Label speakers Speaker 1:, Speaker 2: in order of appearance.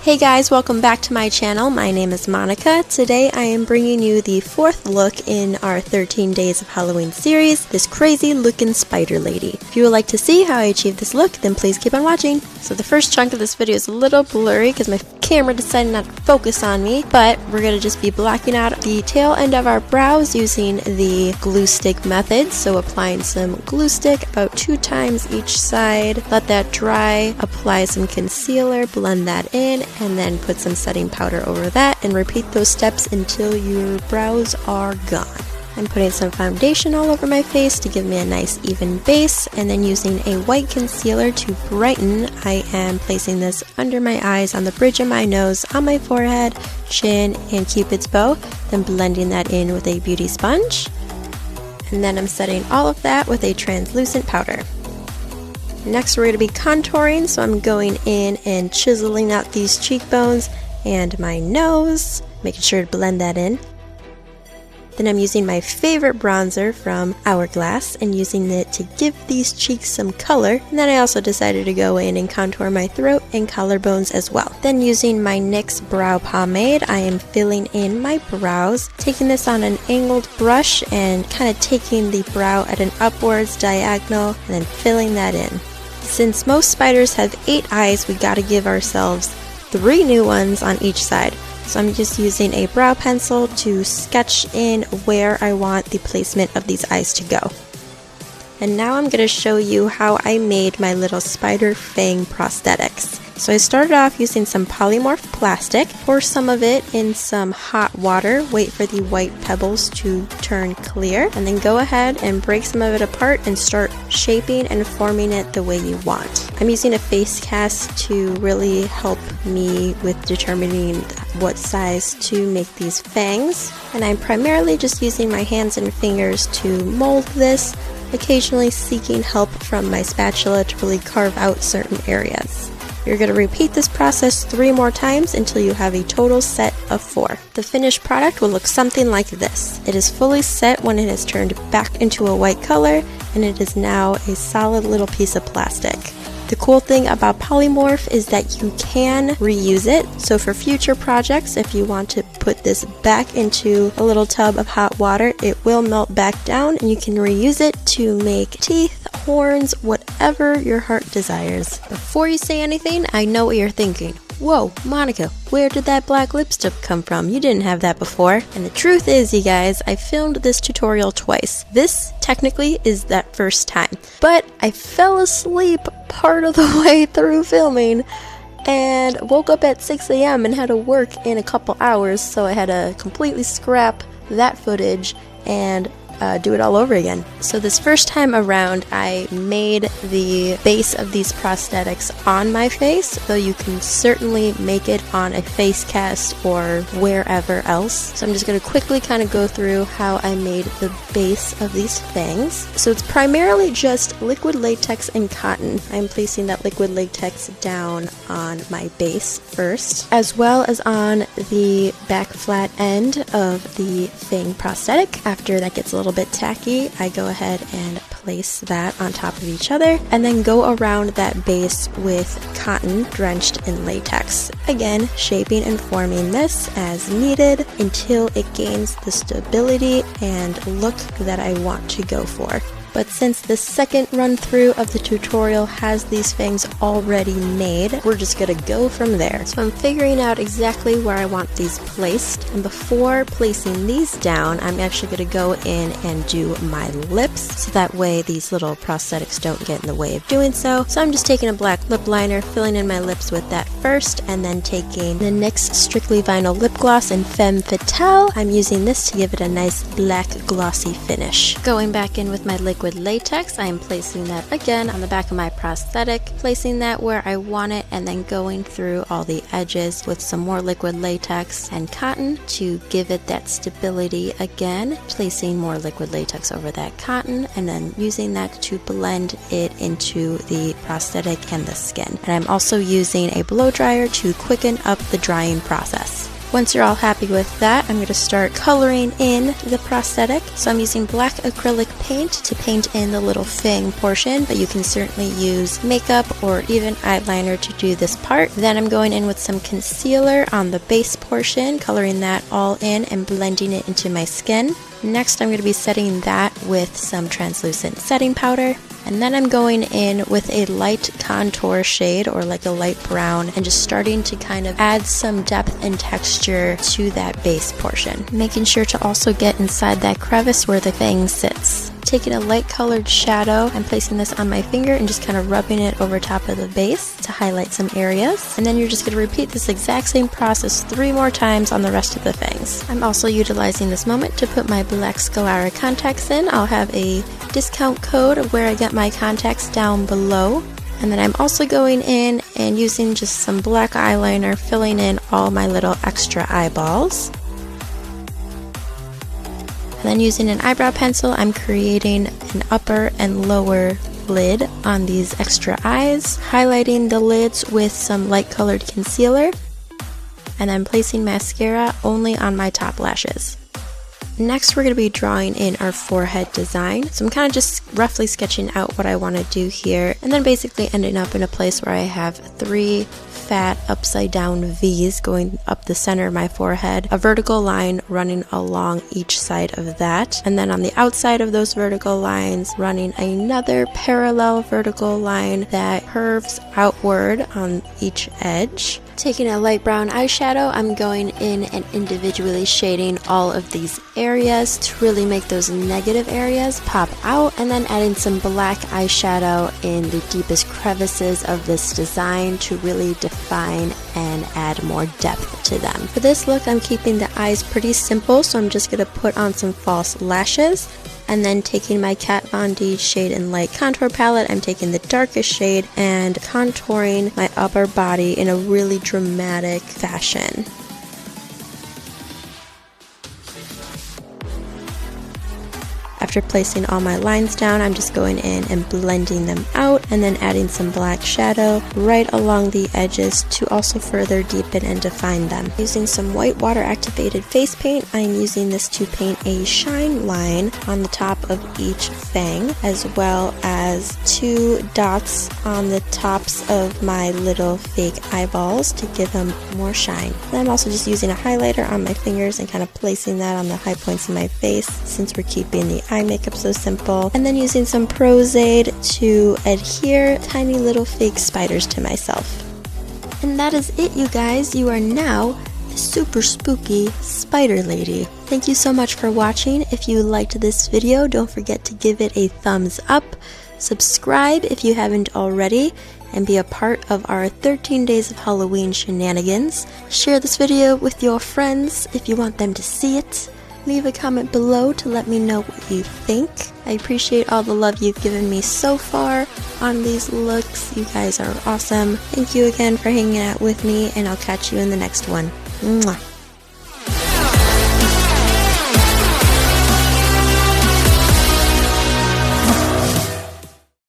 Speaker 1: Hey guys, welcome back to my channel. My name is Monica. Today I am bringing you the fourth look in our 13 Days of Halloween series, this crazy looking spider lady. If you would like to see how I achieved this look, then please keep on watching. So the first chunk of this video is a little blurry because my camera decided not to focus on me, but we're going to just be blacking out the tail end of our brows using the glue stick method. So applying some glue stick about 2 times each side, let that dry, apply some concealer, blend that in, and then put some setting powder over that and repeat those steps until your brows are gone. I'm putting some foundation all over my face to give me a nice even base, and then using a white concealer to brighten, I am placing this under my eyes, on the bridge of my nose, on my forehead, chin, and cupid's bow, then blending that in with a beauty sponge. And then I'm setting all of that with a translucent powder. Next we're going to be contouring, so I'm going in and chiseling out these cheekbones and my nose, making sure to blend that in. Then I'm using my favorite bronzer from Hourglass and using it to give these cheeks some color. And then I also decided to go in and contour my throat and collarbones as well. Then using my NYX brow pomade, I am filling in my brows, taking this on an angled brush and kind of taking the brow at an upwards diagonal and then filling that in. Since most spiders have 8 eyes, we gotta give ourselves 3 new ones on each side. So I'm just using a brow pencil to sketch in where I want the placement of these eyes to go. And now I'm going to show you how I made my little spider fang prosthetics. So I started off using some polymorph plastic, pour some of it in some hot water, wait for the white pebbles to turn clear, and then go ahead and break some of it apart and start shaping and forming it the way you want. I'm using a face cast to really help me with determining what size to make these fangs, and I'm primarily just using my hands and fingers to mold this, occasionally seeking help from my spatula to really carve out certain areas. You're going to repeat this process 3 more times until you have a total set of 4. The finished product will look something like this. It is fully set when it has turned back into a white color, and it is now a solid little piece of plastic. The cool thing about polymorph is that you can reuse it, so for future projects, if you want to put this back into a little tub of hot water, it will melt back down and you can reuse it to make teeth, horns, whatever your heart desires. Before you say anything, I know what you're thinking. Whoa, Monica, where did that black lipstick come from? You didn't have that before. And the truth is, you guys, I filmed this tutorial twice. This technically is that first time, but I fell asleep part of the way through filming and woke up at 6 a.m. and had to work in a couple hours, so I had to completely scrap that footage and do it all over again. So this first time around, I made the base of these prosthetics on my face, though you can certainly make it on a face cast or wherever else. So I'm just going to quickly kind of go through how I made the base of these fangs. So it's primarily just liquid latex and cotton. I'm placing that liquid latex down on my base first, as well as on the back flat end of the fang prosthetic. After that gets a little bit tacky, I go ahead and place that on top of each other and then go around that base with cotton drenched in latex. Again, shaping and forming this as needed until it gains the stability and look that I want to go for. But since the second run through of the tutorial has these fangs already made, we're just gonna go from there. So I'm figuring out exactly where I want these placed, and before placing these down, I'm actually gonna go in and do my lips, so that way these little prosthetics don't get in the way of doing so. So I'm just taking a black lip liner, filling in my lips with that first, and then taking the NYX Strictly Vinyl Lip Gloss in Femme Fatale. I'm using this to give it a nice black glossy finish. Going back in with my liquid latex, I am placing that again on the back of my prosthetic, placing that where I want it, and then going through all the edges with some more liquid latex and cotton to give it that stability again, placing more liquid latex over that cotton, and then using that to blend it into the prosthetic and the skin. And I'm also using a blow dryer to quicken up the drying process. Once you're all happy with that, I'm going to start coloring in the prosthetic. So I'm using black acrylic paint to paint in the little fang portion, but you can certainly use makeup or even eyeliner to do this part. Then I'm going in with some concealer on the base portion, coloring that all in and blending it into my skin. Next, I'm going to be setting that with some translucent setting powder. And then I'm going in with a light contour shade or like a light brown and just starting to kind of add some depth and texture to that base portion. Making sure to also get inside that crevice where the fang sits. Taking a light colored shadow and placing this on my finger and just kind of rubbing it over top of the base to highlight some areas. And then you're just going to repeat this exact same process 3 more times on the rest of the fangs. I'm also utilizing this moment to put my black Scalara contacts in. I'll have a discount code of where I get my contacts down below. And then I'm also going in and using just some black eyeliner, filling in all my little extra eyeballs. And then using an eyebrow pencil, I'm creating an upper and lower lid on these extra eyes, highlighting the lids with some light colored concealer, and then placing mascara only on my top lashes. Next, we're going to be drawing in our forehead design. So I'm kind of just roughly sketching out what I want to do here, and then basically ending up in a place where I have 3 fat upside down V's going up the center of my forehead, a vertical line running along each side of that, and then on the outside of those vertical lines running another parallel vertical line that curves outward on each edge. Taking a light brown eyeshadow, I'm going in and individually shading all of these areas to really make those negative areas pop out, and then adding some black eyeshadow in the deepest crevices of this design to really define and add more depth to them. For this look, I'm keeping the eyes pretty simple, so I'm just going to put on some false lashes. And then taking my Kat Von D Shade and Light contour palette, I'm taking the darkest shade and contouring my upper body in a really dramatic fashion. After placing all my lines down, I'm just going in and blending them out and then adding some black shadow right along the edges to also further deepen and define them. Using some white water activated face paint, I'm using this to paint a shine line on the top of each fang, as well as 2 dots on the tops of my little fake eyeballs to give them more shine. Then I'm also just using a highlighter on my fingers and kind of placing that on the high points of my face, since we're keeping the eye makeup so simple, and then using some Prozade to adhere tiny little fake spiders to myself. And that is it, you guys. You are now the super spooky spider lady. Thank you so much for watching. If you liked this video, don't forget to give it a thumbs up, subscribe if you haven't already, and be a part of our 13 days of Halloween shenanigans. Share this video with your friends if you want them to see it. Leave a comment below to let me know what you think. I appreciate all the love you've given me so far on these looks. You guys are awesome. Thank you again for hanging out with me, and I'll catch you in the next one. Mwah.